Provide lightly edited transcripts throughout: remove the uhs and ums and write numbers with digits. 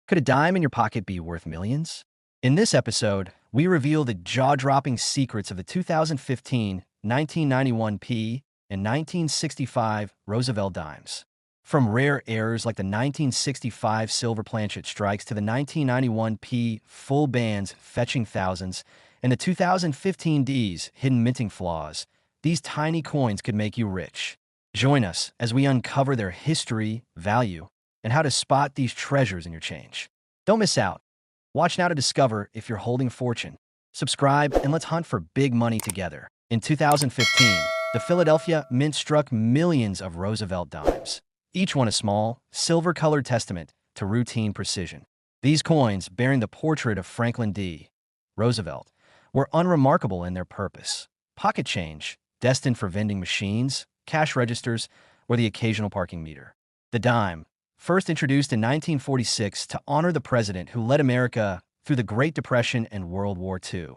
Could a dime in your pocket be worth millions? In this episode, we reveal the jaw-dropping secrets of the 2015, 1991 P and 1965 Roosevelt dimes. From rare errors like the 1965 silver planchet strikes to the 1991 P full bands fetching thousands and the 2015 D's hidden minting flaws, these tiny coins could make you rich. Join us as we uncover their history, value, and how to spot these treasures in your change. Don't miss out. Watch now to discover if you're holding a fortune. Subscribe and let's hunt for big money together. In 2015, the Philadelphia Mint struck millions of Roosevelt dimes, each one a small, silver-colored testament to routine precision. These coins, bearing the portrait of Franklin D. Roosevelt, were unremarkable in their purpose. Pocket change, destined for vending machines, cash registers, or the occasional parking meter. The dime, first introduced in 1946 to honor the president who led America through the Great Depression and World War II,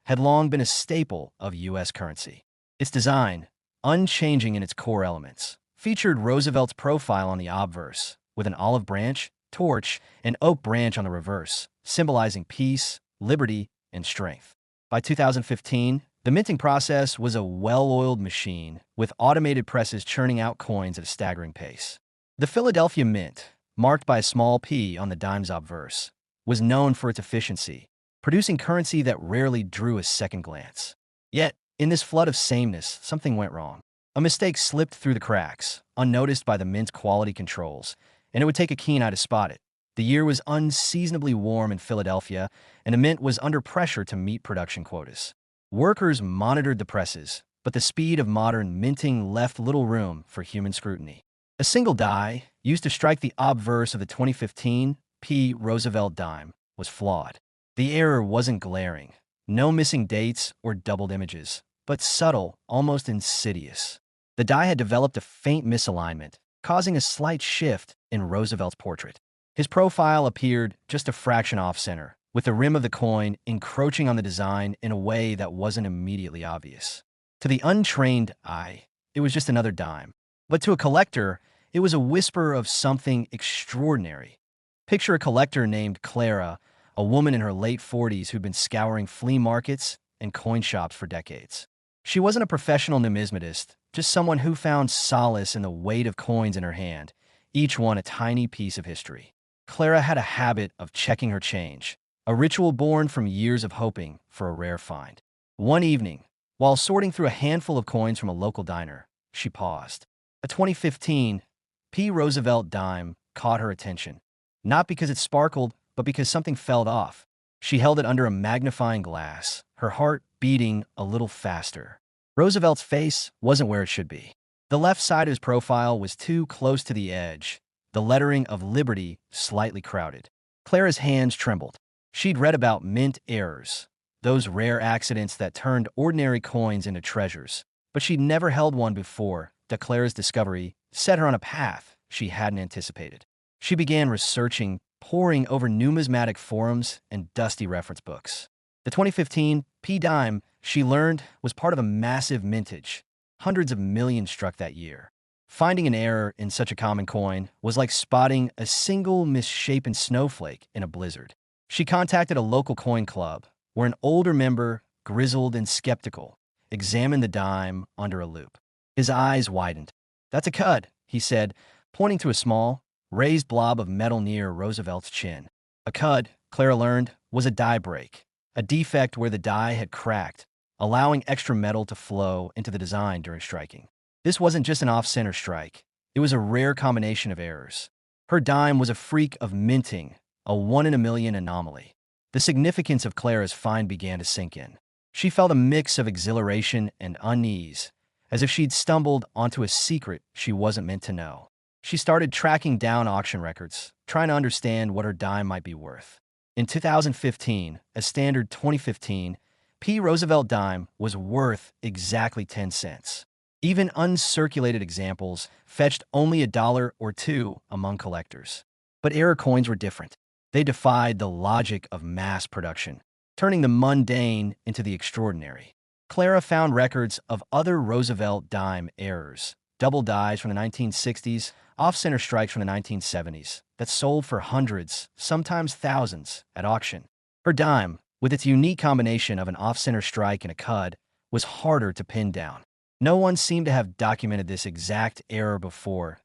had long been a staple of U.S. currency. Its design, unchanging in its core elements, featured Roosevelt's profile on the obverse, with an olive branch, torch, and oak branch on the reverse, symbolizing peace, liberty, and strength. By 2015, the minting process was a well-oiled machine, with automated presses churning out coins at a staggering pace. The Philadelphia Mint, marked by a small P on the dime's obverse, was known for its efficiency, producing currency that rarely drew a second glance. Yet, in this flood of sameness, something went wrong. A mistake slipped through the cracks, unnoticed by the Mint's quality controls, and it would take a keen eye to spot it. The year was unseasonably warm in Philadelphia, and the Mint was under pressure to meet production quotas. Workers monitored the presses, but the speed of modern minting left little room for human scrutiny. A single die, used to strike the obverse of the 2015 P Roosevelt dime, was flawed. The error wasn't glaring, no missing dates or doubled images, but subtle, almost insidious. The die had developed a faint misalignment, causing a slight shift in Roosevelt's portrait. His profile appeared just a fraction off-center, with the rim of the coin encroaching on the design in a way that wasn't immediately obvious. To the untrained eye, it was just another dime. But to a collector, it was a whisper of something extraordinary. Picture a collector named Clara, a woman in her late 40s who'd been scouring flea markets and coin shops for decades. She wasn't a professional numismatist, just someone who found solace in the weight of coins in her hand, each one a tiny piece of history. Clara had a habit of checking her change, a ritual born from years of hoping for a rare find. One evening, while sorting through a handful of coins from a local diner, she paused. A 2015 P. Roosevelt dime caught her attention, not because it sparkled, but because something fell off. She held it under a magnifying glass, her heart beating a little faster. Roosevelt's face wasn't where it should be. The left side of his profile was too close to the edge, the lettering of liberty slightly crowded. Clara's hands trembled. She'd read about mint errors, those rare accidents that turned ordinary coins into treasures, but she'd never held one before. Clara's discovery set her on a path she hadn't anticipated. She began researching, poring over numismatic forums and dusty reference books. The 2015 P dime, she learned, was part of a massive mintage. Hundreds of millions struck that year. Finding an error in such a common coin was like spotting a single misshapen snowflake in a blizzard. She contacted a local coin club, where an older member, grizzled and skeptical, examined the dime under a loupe. His eyes widened. "That's a cud," he said, pointing to a small, raised blob of metal near Roosevelt's chin. A cud, Clara learned, was a die break, a defect where the die had cracked, allowing extra metal to flow into the design during striking. This wasn't just an off-center strike. It was a rare combination of errors. Her dime was a freak of minting, a one-in-a-million anomaly. The significance of Clara's find began to sink in. She felt a mix of exhilaration and unease, as if she'd stumbled onto a secret she wasn't meant to know. She started tracking down auction records, trying to understand what her dime might be worth. In 2015, a standard 2015 P. Roosevelt dime was worth exactly 10 cents. Even uncirculated examples fetched only $1 or $2 among collectors. But error coins were different. They defied the logic of mass production, turning the mundane into the extraordinary. Clara found records of other Roosevelt dime errors, double dies from the 1960s, off-center strikes from the 1970s, that sold for hundreds, sometimes thousands, at auction. Her dime, with its unique combination of an off-center strike and a cud, was harder to pin down. No one seemed to have documented this exact error before.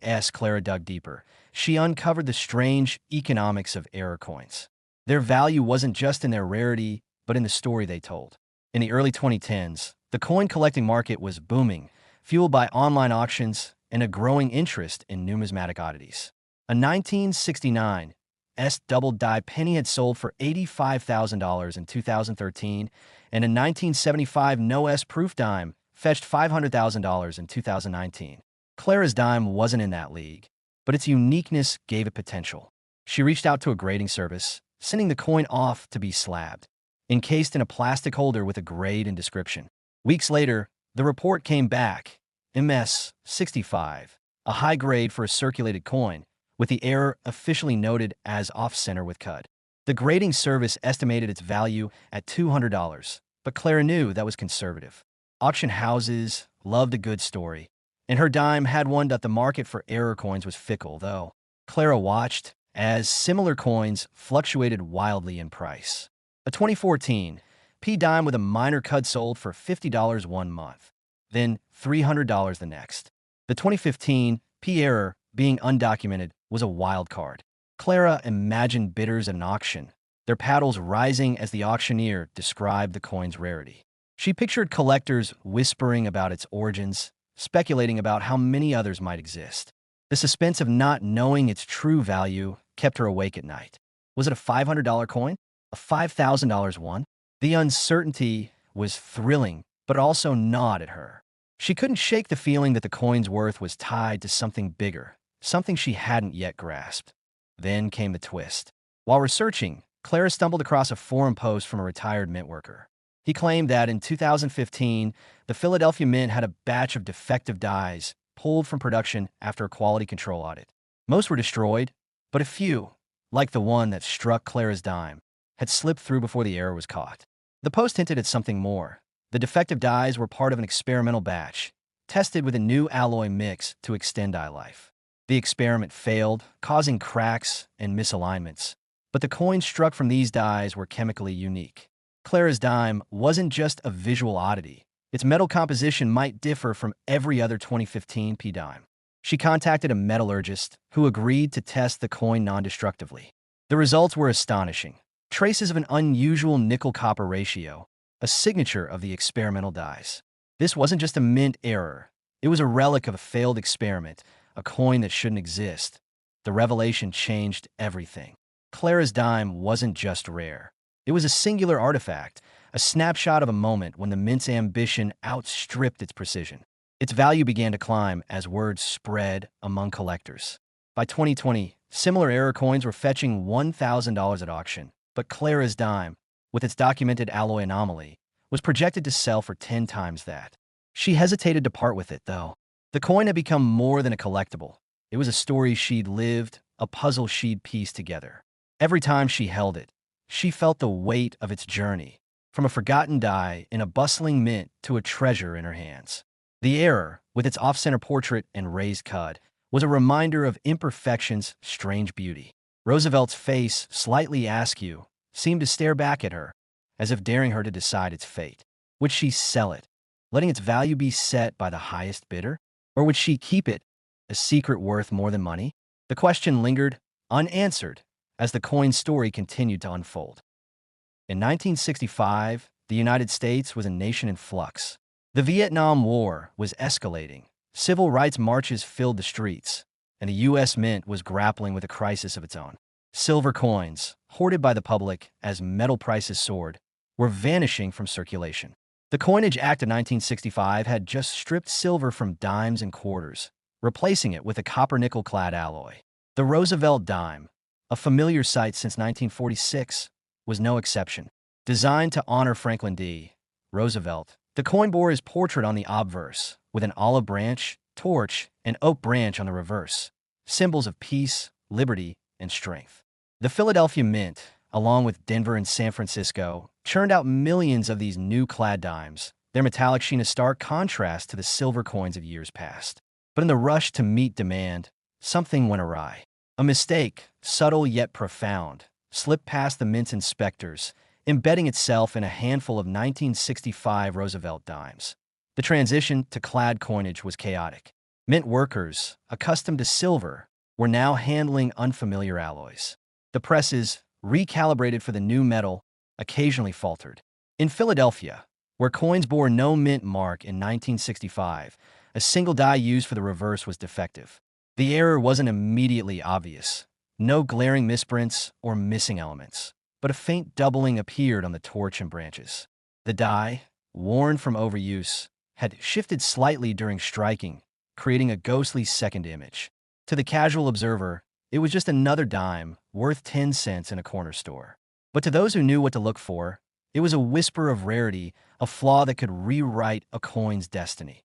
As Clara dug deeper, she uncovered the strange economics of error coins. Their value wasn't just in their rarity, but in the story they told. In the early 2010s, the coin collecting market was booming, fueled by online auctions and a growing interest in numismatic oddities. A 1969 S double die penny had sold for $85,000 in 2013, and a 1975 no S proof dime fetched $500,000 in 2019. Clara's dime wasn't in that league, but its uniqueness gave it potential. She reached out to a grading service, sending the coin off to be slabbed, encased in a plastic holder with a grade and description. Weeks later, the report came back, MS 65, a high grade for a circulated coin, with the error officially noted as off-center with cud. The grading service estimated its value at $200, but Clara knew that was conservative. Auction houses loved a good story, and her dime had one that the market for error coins was fickle, though. Clara watched as similar coins fluctuated wildly in price. A 2014 P dime with a minor cud sold for $50 one month, then $300 the next. The 2015 P error, being undocumented, was a wild card. Clara imagined bidders at an auction, their paddles rising as the auctioneer described the coin's rarity. She pictured collectors whispering about its origins, speculating about how many others might exist. The suspense of not knowing its true value kept her awake at night. Was it a $500 coin? A $5,000 one? The uncertainty was thrilling, but also gnawed at her. She couldn't shake the feeling that the coin's worth was tied to something bigger, something she hadn't yet grasped. Then came the twist. While researching, Clara stumbled across a forum post from a retired mint worker. He claimed that in 2015, the Philadelphia Mint had a batch of defective dies pulled from production after a quality control audit. Most were destroyed, but a few, like the one that struck Clara's dime, had slipped through before the error was caught. The post hinted at something more. The defective dies were part of an experimental batch, tested with a new alloy mix to extend die life. The experiment failed, causing cracks and misalignments, but the coins struck from these dies were chemically unique. Clara's dime wasn't just a visual oddity. Its metal composition might differ from every other 2015 P dime. She contacted a metallurgist who agreed to test the coin non-destructively. The results were astonishing. Traces of an unusual nickel-copper ratio, a signature of the experimental dies. This wasn't just a mint error. It was a relic of a failed experiment, a coin that shouldn't exist. The revelation changed everything. Clara's dime wasn't just rare. It was a singular artifact, a snapshot of a moment when the mint's ambition outstripped its precision. Its value began to climb as word spread among collectors. By 2020, similar error coins were fetching $1,000 at auction, but Clara's dime, with its documented alloy anomaly, was projected to sell for 10 times that. She hesitated to part with it, though. The coin had become more than a collectible. It was a story she'd lived, a puzzle she'd pieced together. Every time she held it, she felt the weight of its journey, from a forgotten die in a bustling mint to a treasure in her hands. The error, with its off-center portrait and raised cud, was a reminder of imperfection's strange beauty. Roosevelt's face, slightly askew, seemed to stare back at her, as if daring her to decide its fate. Would she sell it, letting its value be set by the highest bidder? Or would she keep it, a secret worth more than money? The question lingered, unanswered, as the coin's story continued to unfold. In 1965, the United States was a nation in flux. The Vietnam War was escalating. Civil rights marches filled the streets, and the U.S. Mint was grappling with a crisis of its own. Silver coins, hoarded by the public as metal prices soared, were vanishing from circulation. The Coinage Act of 1965 had just stripped silver from dimes and quarters, replacing it with a copper-nickel-clad alloy. The Roosevelt dime, a familiar sight since 1946, was no exception. Designed to honor Franklin D. Roosevelt, the coin bore his portrait on the obverse, with an olive branch, torch, and oak branch on the reverse, symbols of peace, liberty, and strength. The Philadelphia Mint, along with Denver and San Francisco, churned out millions of these new clad dimes, their metallic sheen a stark contrast to the silver coins of years past. But in the rush to meet demand, something went awry. A mistake, subtle yet profound, slipped past the mint's inspectors, embedding itself in a handful of 1965 Roosevelt dimes. The transition to clad coinage was chaotic. Mint workers, accustomed to silver, were now handling unfamiliar alloys. The presses, recalibrated for the new metal, occasionally faltered. In Philadelphia, where coins bore no mint mark in 1965, a single die used for the reverse was defective. The error wasn't immediately obvious. No glaring misprints or missing elements, but a faint doubling appeared on the torch and branches. The die, worn from overuse, had shifted slightly during striking, creating a ghostly second image. To the casual observer, it was just another dime, worth 10 cents in a corner store. But to those who knew what to look for, it was a whisper of rarity, a flaw that could rewrite a coin's destiny.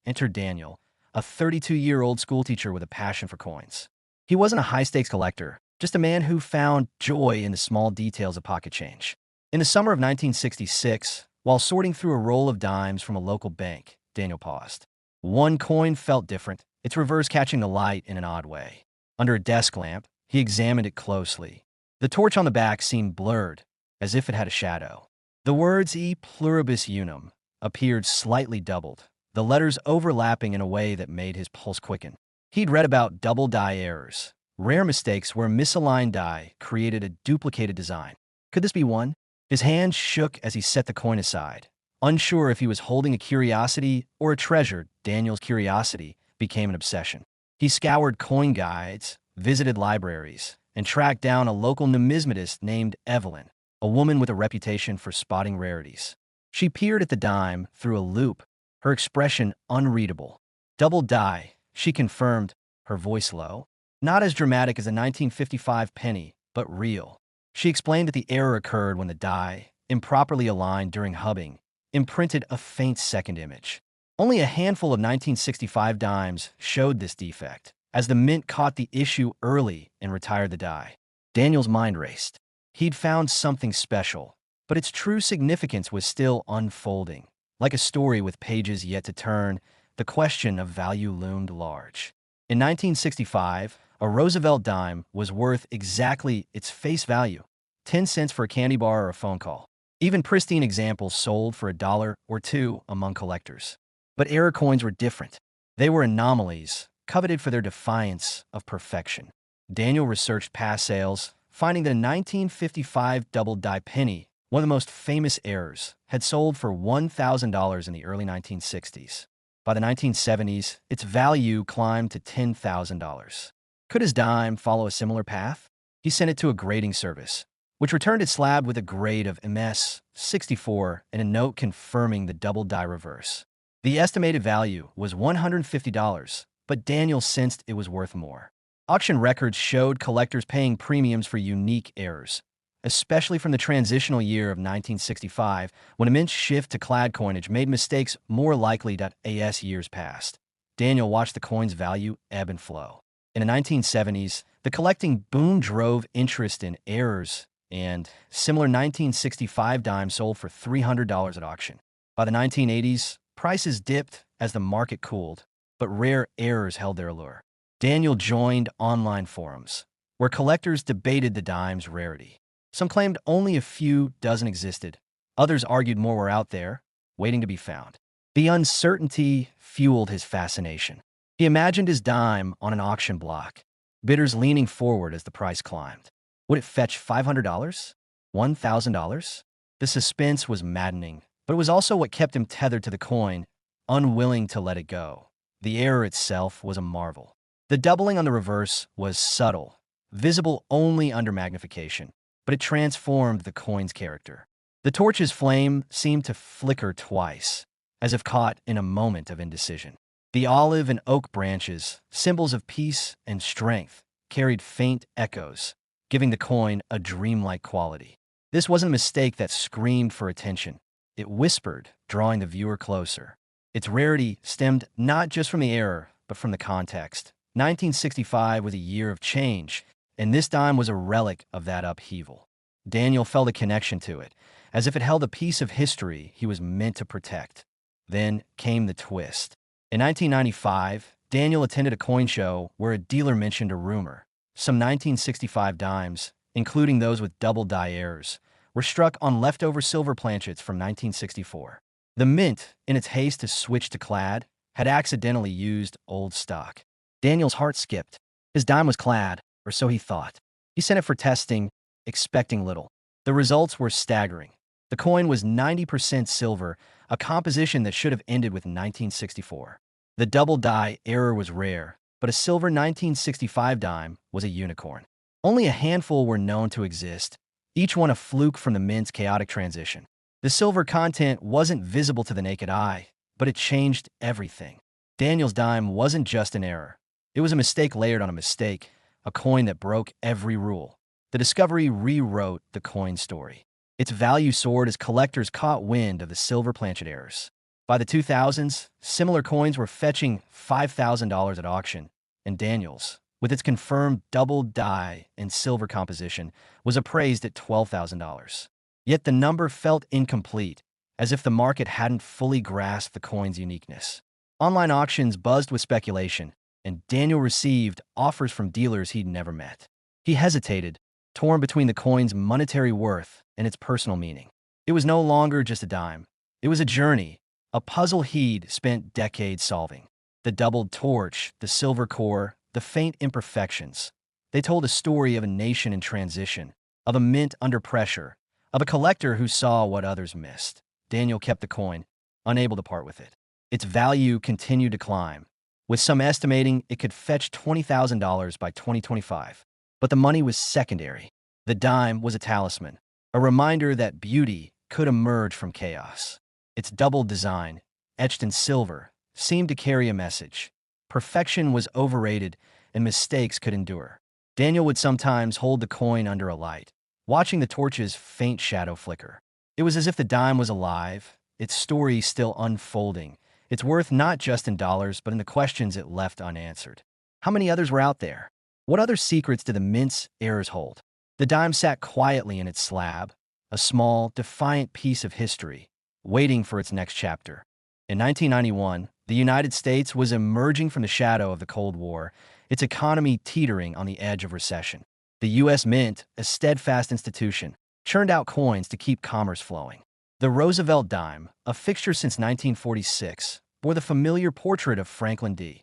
Enter Daniel, a 32-year-old schoolteacher with a passion for coins. He wasn't a high-stakes collector, just a man who found joy in the small details of pocket change. In the summer of 1966, while sorting through a roll of dimes from a local bank, Daniel paused. One coin felt different, its reverse catching the light in an odd way. Under a desk lamp, he examined it closely. The torch on the back seemed blurred, as if it had a shadow. The words E pluribus unum appeared slightly doubled, the letters overlapping in a way that made his pulse quicken. He'd read about double die errors, rare mistakes where a misaligned die created a duplicated design. Could this be one? His hand shook as he set the coin aside. Unsure if he was holding a curiosity or a treasure, Daniel's curiosity became an obsession. He scoured coin guides, visited libraries, and tracked down a local numismatist named Evelyn, a woman with a reputation for spotting rarities. She peered at the dime through a loupe, her expression unreadable. Double die, she confirmed, her voice low. Not as dramatic as a 1955 penny, but real. She explained that the error occurred when the die, improperly aligned during hubbing, imprinted a faint second image. Only a handful of 1965 dimes showed this defect, as the mint caught the issue early and retired the die. Daniel's mind raced. He'd found something special, but its true significance was still unfolding. Like a story with pages yet to turn, the question of value loomed large. In 1965, a Roosevelt dime was worth exactly its face value, 10 cents for a candy bar or a phone call. Even pristine examples sold for $1 or $2 among collectors. But error coins were different. They were anomalies, coveted for their defiance of perfection. Daniel researched past sales, finding that a 1955 double die penny, one of the most famous errors, had sold for $1,000 in the early 1960s. By the 1970s, its value climbed to $10,000. Could his dime follow a similar path? He sent it to a grading service, which returned its slab with a grade of MS 64 and a note confirming the double die reverse. The estimated value was $150, but Daniel sensed it was worth more. Auction records showed collectors paying premiums for unique errors, especially from the transitional year of 1965, when immense shift to clad coinage made mistakes more likely. As years passed, Daniel watched the coin's value ebb and flow. In the 1970s, the collecting boom drove interest in errors, and similar 1965 dimes sold for $300 at auction. By the 1980s, prices dipped as the market cooled, but rare errors held their allure. Daniel joined online forums, where collectors debated the dime's rarity. Some claimed only a few dozen existed. Others argued more were out there, waiting to be found. The uncertainty fueled his fascination. He imagined his dime on an auction block, bidders leaning forward as the price climbed. Would it fetch $500? $1,000? The suspense was maddening, but it was also what kept him tethered to the coin, unwilling to let it go. The error itself was a marvel. The doubling on the reverse was subtle, visible only under magnification, but it transformed the coin's character. The torch's flame seemed to flicker twice, as if caught in a moment of indecision. The olive and oak branches, symbols of peace and strength, carried faint echoes, giving the coin a dreamlike quality. This wasn't a mistake that screamed for attention. It whispered, drawing the viewer closer. Its rarity stemmed not just from the error, but from the context. 1965 was a year of change, and this dime was a relic of that upheaval. Daniel felt a connection to it, as if it held a piece of history he was meant to protect. Then came the twist. In 1995, Daniel attended a coin show where a dealer mentioned a rumor. Some 1965 dimes, including those with double die errors, were struck on leftover silver planchets from 1964. The mint, in its haste to switch to clad, had accidentally used old stock. Daniel's heart skipped. His dime was clad, or so he thought. He sent it for testing, expecting little. The results were staggering. The coin was 90% silver, a composition that should have ended with 1964. The double die error was rare, but a silver 1965 dime was a unicorn. Only a handful were known to exist, each one a fluke from the mint's chaotic transition. The silver content wasn't visible to the naked eye, but it changed everything. Daniel's dime wasn't just an error. It was a mistake layered on a mistake, a coin that broke every rule. The discovery rewrote the coin story. Its value soared as collectors caught wind of the silver planchet errors. By the 2000s, similar coins were fetching $5,000 at auction, and Daniel's, with its confirmed double die and silver composition, was appraised at $12,000. Yet the number felt incomplete, as if the market hadn't fully grasped the coin's uniqueness. Online auctions buzzed with speculation, and Daniel received offers from dealers he'd never met. He hesitated, torn between the coin's monetary worth and its personal meaning. It was no longer just a dime. It was a journey, a puzzle he'd spent decades solving. The doubled torch, the silver core, the faint imperfections. They told a story of a nation in transition, of a mint under pressure, of a collector who saw what others missed. Daniel kept the coin, unable to part with it. Its value continued to climb, with some estimating it could fetch $20,000 by 2025. But the money was secondary. The dime was a talisman, a reminder that beauty could emerge from chaos. Its double design, etched in silver, seemed to carry a message. Perfection was overrated, and mistakes could endure. Daniel would sometimes hold the coin under a light, watching the torch's faint shadow flicker. It was as if the dime was alive, its story still unfolding, its worth not just in dollars but in the questions it left unanswered. How many others were out there? What other secrets did the mint's errors hold? The dime sat quietly in its slab, a small, defiant piece of history, waiting for its next chapter. In 1991, the United States was emerging from the shadow of the Cold War, its economy teetering on the edge of recession. The U.S. Mint, a steadfast institution, churned out coins to keep commerce flowing. The Roosevelt dime, a fixture since 1946, bore the familiar portrait of Franklin D.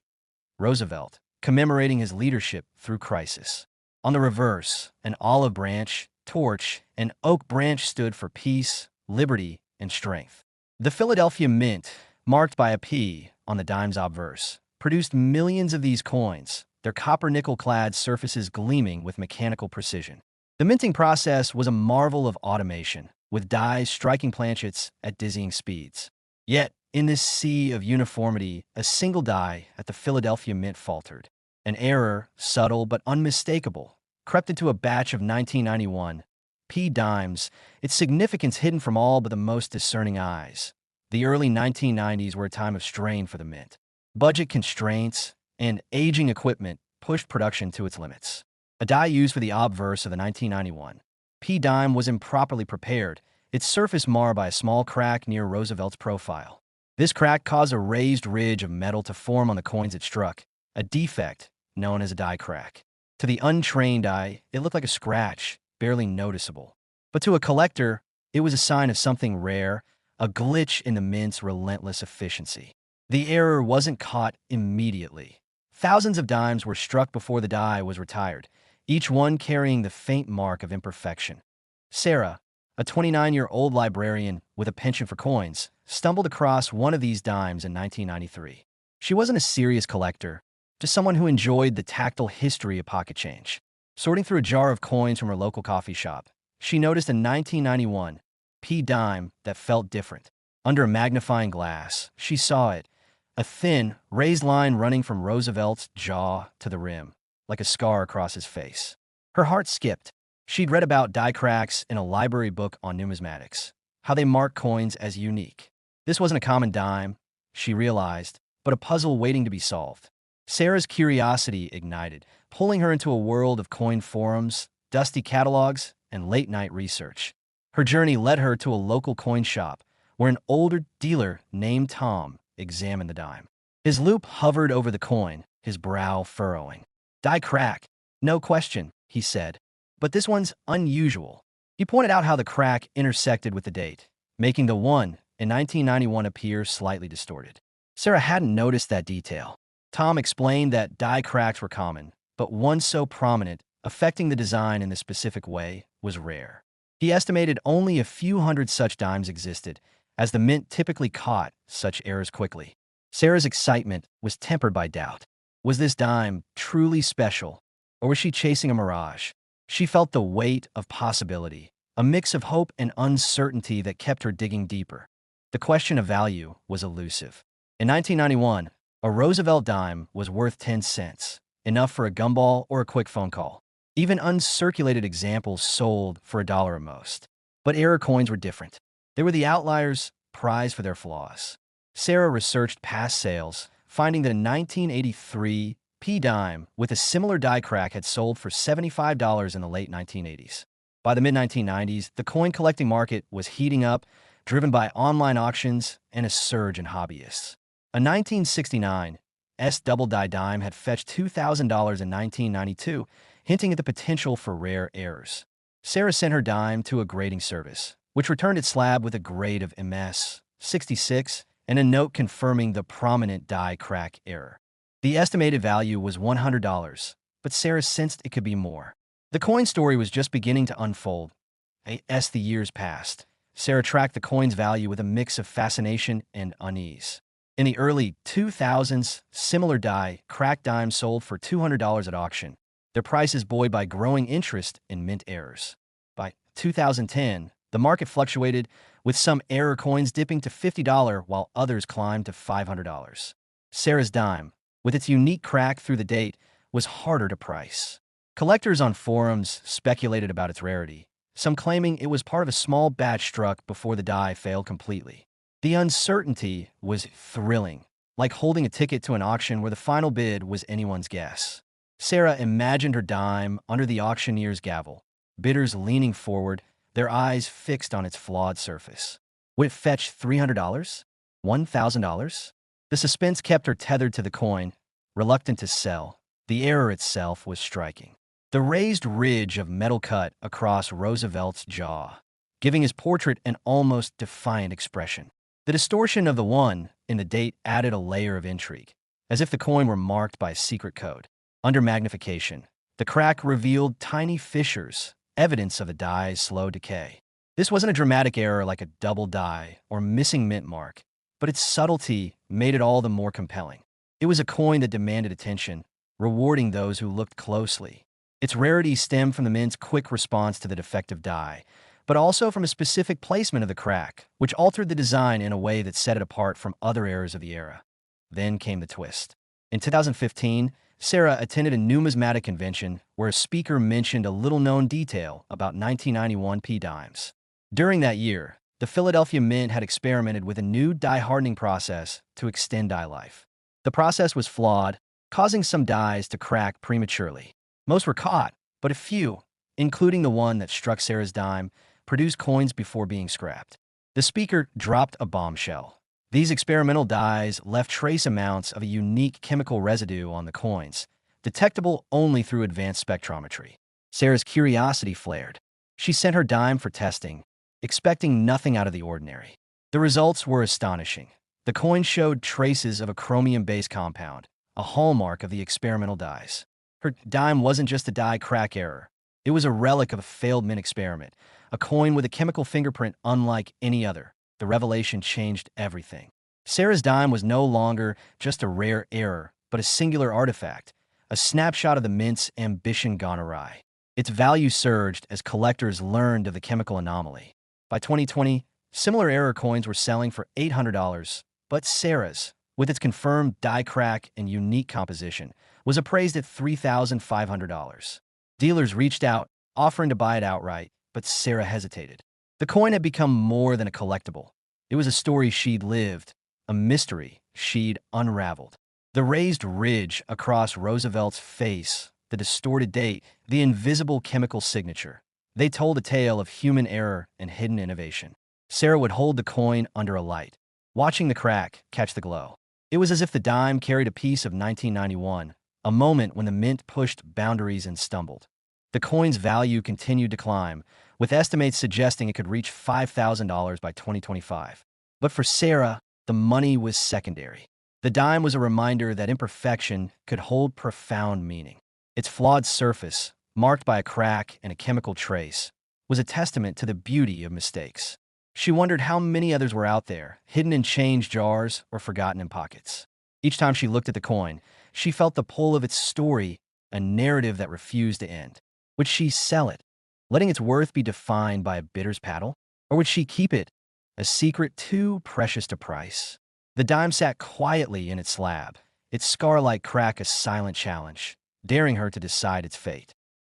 Roosevelt, commemorating his leadership through crisis. On the reverse, an olive branch, torch, and oak branch stood for peace, liberty, and strength. The Philadelphia Mint, marked by a P on the dime's obverse, produced millions of these coins, their copper-nickel-clad surfaces gleaming with mechanical precision. The minting process was a marvel of automation, with dies striking planchets at dizzying speeds. Yet, in this sea of uniformity, a single die at the Philadelphia Mint faltered. An error, subtle but unmistakable, crept into a batch of 1991 P dimes, its significance hidden from all but the most discerning eyes. The early 1990s were a time of strain for the mint. Budget constraints and aging equipment pushed production to its limits. A die used for the obverse of the 1991 P dime was improperly prepared, its surface marred by a small crack near Roosevelt's profile. This crack caused a raised ridge of metal to form on the coins it struck, a defect known as a die crack. To the untrained eye, it looked like a scratch, barely noticeable. But to a collector, it was a sign of something rare, a glitch in the mint's relentless efficiency. The error wasn't caught immediately. Thousands of dimes were struck before the die was retired, each one carrying the faint mark of imperfection. Sarah, a 29-year-old librarian with a penchant for coins, stumbled across one of these dimes in 1993. She wasn't a serious collector, just someone who enjoyed the tactile history of pocket change. Sorting through a jar of coins from her local coffee shop, she noticed a 1991 P dime that felt different. Under a magnifying glass, she saw it, a thin, raised line running from Roosevelt's jaw to the rim, like a scar across his face. Her heart skipped. She'd read about die cracks in a library book on numismatics, how they mark coins as unique. This wasn't a common dime, she realized, but a puzzle waiting to be solved. Sarah's curiosity ignited, pulling her into a world of coin forums, dusty catalogs, and late-night research. Her journey led her to a local coin shop, where an older dealer named Tom examined the dime. His loupe hovered over the coin, his brow furrowing. "Die crack. No question," he said. "But this one's unusual." He pointed out how the crack intersected with the date, making the 1 in 1991 appear slightly distorted. Sarah hadn't noticed that detail. Tom explained that die cracks were common, but one so prominent, affecting the design in this specific way, was rare. He estimated only a few hundred such dimes existed, as the mint typically caught such errors quickly. Sarah's excitement was tempered by doubt. Was this dime truly special, or was she chasing a mirage? She felt the weight of possibility, a mix of hope and uncertainty that kept her digging deeper. The question of value was elusive. In 1991, a Roosevelt dime was worth 10 cents, enough for a gumball or a quick phone call. Even uncirculated examples sold for $1 at most. But error coins were different. They were the outliers, prized for their flaws. Sarah researched past sales, finding that a 1983 P dime with a similar die crack had sold for $75 in the late 1980s. By the mid-1990s, the coin collecting market was heating up, driven by online auctions and a surge in hobbyists. A 1969 S double die dime had fetched $2,000 in 1992, hinting at the potential for rare errors. Sarah sent her dime to a grading service, which returned its slab with a grade of MS 66 and a note confirming the prominent die crack error. The estimated value was $100, but Sarah sensed it could be more. The coin story was just beginning to unfold. As the years passed, Sarah tracked the coin's value with a mix of fascination and unease. In the early 2000s, similar die crack dimes sold for $200 at auction, their prices buoyed by growing interest in mint errors. By 2010, the market fluctuated, with some error coins dipping to $50 while others climbed to $500. Sarah's dime, with its unique crack through the date, was harder to price. Collectors on forums speculated about its rarity, some claiming it was part of a small batch struck before the die failed completely. The uncertainty was thrilling, like holding a ticket to an auction where the final bid was anyone's guess. Sarah imagined her dime under the auctioneer's gavel, bidders leaning forward, their eyes fixed on its flawed surface. Would it fetch $300? $1,000? The suspense kept her tethered to the coin, reluctant to sell. The error itself was striking. The raised ridge of metal cut across Roosevelt's jaw, giving his portrait an almost defiant expression. The distortion of the 1 in the date added a layer of intrigue, as if the coin were marked by a secret code. Under magnification, the crack revealed tiny fissures, evidence of the die's slow decay. This wasn't a dramatic error like a double die or missing mint mark, but its subtlety made it all the more compelling. It was a coin that demanded attention, rewarding those who looked closely. Its rarity stemmed from the mint's quick response to the defective die, but also from a specific placement of the crack, which altered the design in a way that set it apart from other errors of the era. Then came the twist. In 2015, Sarah attended a numismatic convention where a speaker mentioned a little-known detail about 1991 P dimes. During that year, the Philadelphia Mint had experimented with a new die-hardening process to extend die life. The process was flawed, causing some dies to crack prematurely. Most were caught, but a few, including the one that struck Sarah's dime, produced coins before being scrapped. The speaker dropped a bombshell. These experimental dies left trace amounts of a unique chemical residue on the coins, detectable only through advanced spectrometry. Sarah's curiosity flared. She sent her dime for testing, expecting nothing out of the ordinary. The results were astonishing. The coin showed traces of a chromium-based compound, a hallmark of the experimental dies. Her dime wasn't just a die crack error. It was a relic of a failed mint experiment, a coin with a chemical fingerprint unlike any other. The revelation changed everything. Sarah's dime was no longer just a rare error, but a singular artifact, a snapshot of the mint's ambition gone awry. Its value surged as collectors learned of the chemical anomaly. By 2020, similar error coins were selling for $800, but Sarah's, with its confirmed die crack and unique composition, was appraised at $3,500. Dealers reached out, offering to buy it outright, but Sarah hesitated. The coin had become more than a collectible. It was a story she'd lived, a mystery she'd unraveled. The raised ridge across Roosevelt's face, the distorted date, the invisible chemical signature. They told a tale of human error and hidden innovation. Sarah would hold the coin under a light, watching the crack catch the glow. It was as if the dime carried a piece of 1991, a moment when the mint pushed boundaries and stumbled. The coin's value continued to climb, with estimates suggesting it could reach $5,000 by 2025. But for Sarah, the money was secondary. The dime was a reminder that imperfection could hold profound meaning. Its flawed surface, marked by a crack and a chemical trace, was a testament to the beauty of mistakes. She wondered how many others were out there, hidden in change jars or forgotten in pockets. Each time she looked at the coin, she felt the pull of its story, a narrative that refused to end. Would she sell it, letting its worth be defined by a bidder's paddle? Or would she keep it, a secret too precious to price? The dime sat quietly in its slab, its scar-like crack a silent challenge, daring her to decide its fate.